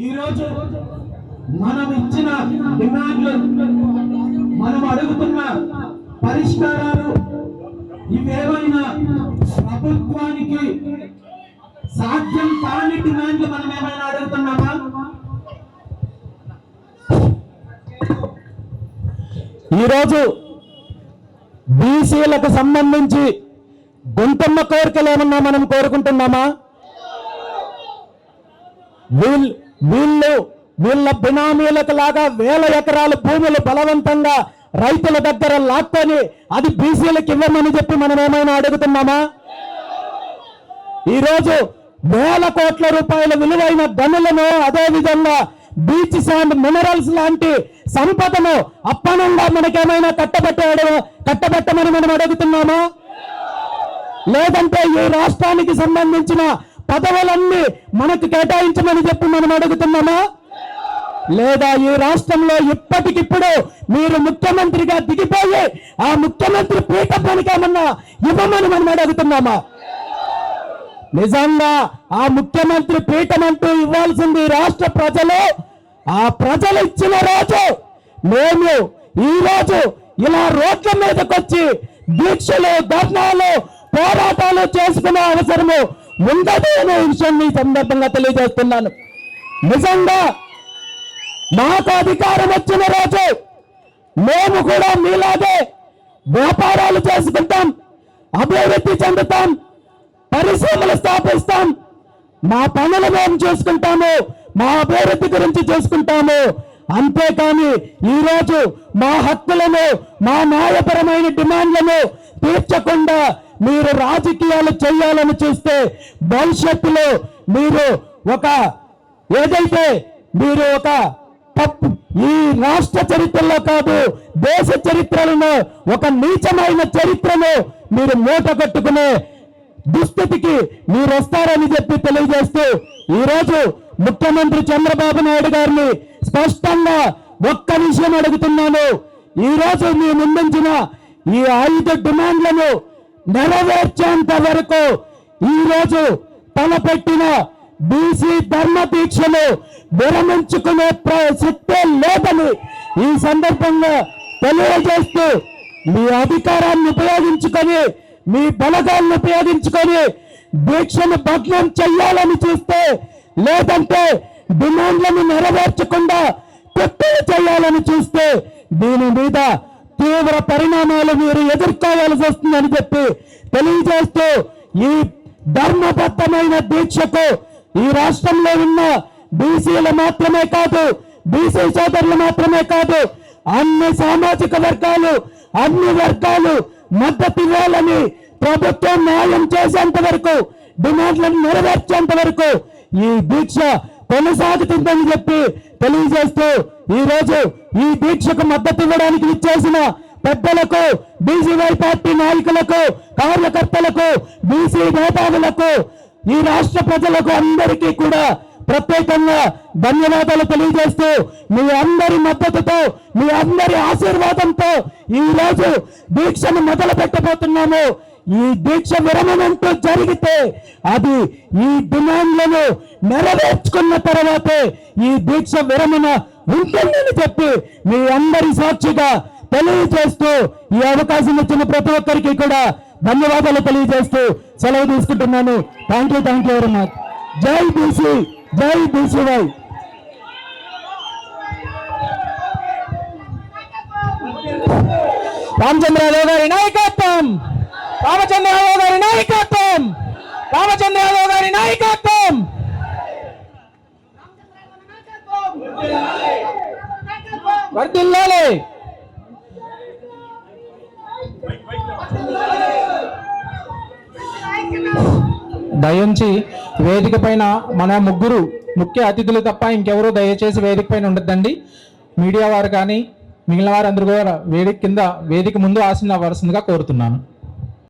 ఈరోజు మనం ఇచ్చిన డిమాండ్లు, మనం అడుగుతున్న పరిష్కారాలు ఇవేమైనా ప్రభుత్వానికి సాధ్యం కాని డిమాండ్లు మనం ఏమైనా అడుగుతున్నామా? ఈరోజు బీసీలకు సంబంధించి గొంతమ్మ కోరికలు ఏమన్నా మనం కోరుకుంటున్నామా? వీళ్ళ బినామీలకు లాగా వేల ఎకరాల భూములు బలవంతంగా రైతుల దగ్గర లాక్కొని అది బీసీలకు ఇవ్వమని చెప్పి మనం ఏమైనా అడుగుతున్నామా? ఈరోజు వేల కోట్ల రూపాయల విలువైన గనులను, అదేవిధంగా బీచ్ శాండ్ మినరల్స్ లాంటి సంపదను అప్పనంగా మనకేమైనా కట్టబెట్టమని మనం అడుగుతున్నామా? లేదంటే ఈ రాష్ట్రానికి సంబంధించిన పదవులన్నీ మనకు కేటాయించమని చెప్పి మనం అడుగుతున్నామా? లేదా ఈ రాష్ట్రంలో ఇప్పటికిప్పుడు మీరు ముఖ్యమంత్రిగా దిగిపోయి ఆ ముఖ్యమంత్రి పీఠం మనకేమన్నా ఇవ్వమని మనం అడుగుతున్నామా? నిజంగా ఆ ముఖ్యమంత్రి పీఠం అంటూ ఇవ్వాల్సింది రాష్ట్ర ప్రజలు. ఆ ప్రజలు ఇచ్చిన రోజు మేము ఈ రోజు ఇలా రోడ్ల మీదకొచ్చి దీక్షలు, ధర్నాలు, పోరాటాలు చేసుకునే అవసరము ఉండదు అనే విషయాన్ని ఈ సందర్భంగా తెలియజేస్తున్నాను. నిజంగా మాకు అధికారం వచ్చిన రోజు మేము కూడా మీలాగే వ్యాపారాలు చేసుకుంటాం, అభివృద్ధి చెందుతాం, పరిశ్రమలు స్థాపిస్తాం, మా పనులు మేము చూసుకుంటాము, మా అభివృద్ధి గురించి చూసుకుంటాము. అంతేకాని ఈరోజు మా హక్కులను, మా న్యాయపరమైన డిమాండ్లను తీర్చకుండా మీరు రాజకీయాలు చేయాలని చూస్తే భవిష్యత్తులో మీరు ఈ రాష్ట్ర చరిత్రలో కాదు, దేశ చరిత్రలను ఒక నీచమైన చరిత్రను మీరు మూట కట్టుకునే దుస్థితికి మీరు వస్తారని చెప్పి తెలియజేస్తూ ఈరోజు ముఖ్యమంత్రి చంద్రబాబు నాయుడు గారిని స్పష్టంగా ఒక్క విషయం అడుగుతున్నాను. ఈరోజు మీ ముందుంచిన ఈ 5 డిమాండ్లను నెరవేర్చేంత వరకు ఈరోజు తలపెట్టిన బీసీ ధర్మ దీక్షలు విరమించుకునే శక్తే లేదని ఈ సందర్భంగా తెలియజేస్తూ మీ అధికారాన్ని ఉపయోగించుకొని, మీ బలగాలను ఉపయోగించుకొని దీక్షను భగ్నం చెయ్యాలని చూస్తే, లేదంటే డిమాండ్లను నెరవేర్చకుండా కుట్రలు చేయాలని చూస్తే దీని మీద తీవ్ర పరిణామాలు మీరు ఎదుర్కోవాల్సి వస్తుందని చెప్పి తెలియజేస్తూ ఈ ధర్మబద్ధమైన దీక్షకు ఈ రాష్ట్రంలో ఉన్న బీసీలు మాత్రమే కాదు, బీసీ సోదరులు మాత్రమే కాదు, అన్ని సామాజిక వర్గాలు, అన్ని వర్గాలు మద్దతు ఇవ్వాలని, ప్రభుత్వం న్యాయం చేసేంత వరకు, డిమాండ్లను నెరవేర్చేంత వరకు ఈ దీక్ష కొనసాగుతుందని చెప్పి తెలియజేస్తూ ఈ రోజు ఈ దీక్షకు మద్దతు ఇవ్వడానికి ఇచ్చేసిన పెద్దలకు, బీసీవై పార్టీ నాయకులకు, కార్యకర్తలకు, బీసీ మేధావులకు, ఈ రాష్ట్ర ప్రజలకు అందరికీ కూడా ప్రత్యేకంగా ధన్యవాదాలు తెలియజేస్తూ మీ అందరి మద్దతుతో, మీ అందరి ఆశీర్వాదంతో ఈ రోజు దీక్షను మొదలు పెట్టబోతున్నాము. ఈ దీక్ష విరమణంతో జరిగితే అది ఈ డిమాండ్లను నెరవేర్చుకున్న తర్వాతే ఈ దీక్ష విరమణ ఉంటుందని చెప్పి మీ అందరి సాక్షిగా తెలియజేస్తూ ఈ అవకాశం ఇచ్చిన ప్రతి ఒక్కరికి కూడా ధన్యవాదాలు తెలియజేస్తూ సెలవు తీసుకుంటున్నాను. Thank you very much. జై బీసీ, జై బీసీవై. రామచంద్రరావు గారి నాయకత్వం, రామచంద్రరావు గారి నాయకత్వం, రామచంద్రరావు గారి నాయకత్వం. వర్ధిల్లాలి. దయించి వేదిక పైన మన ముగ్గురు ముఖ్య అతిథులు తప్ప ఇంకెవరూ దయచేసి వేదిక పైన ఉండద్దండి. మీడియా వారు కానీ మిగిలిన వారందరూ కూడా వేదిక ముందు ఆసీన వలసిందిగా కోరుతున్నాను.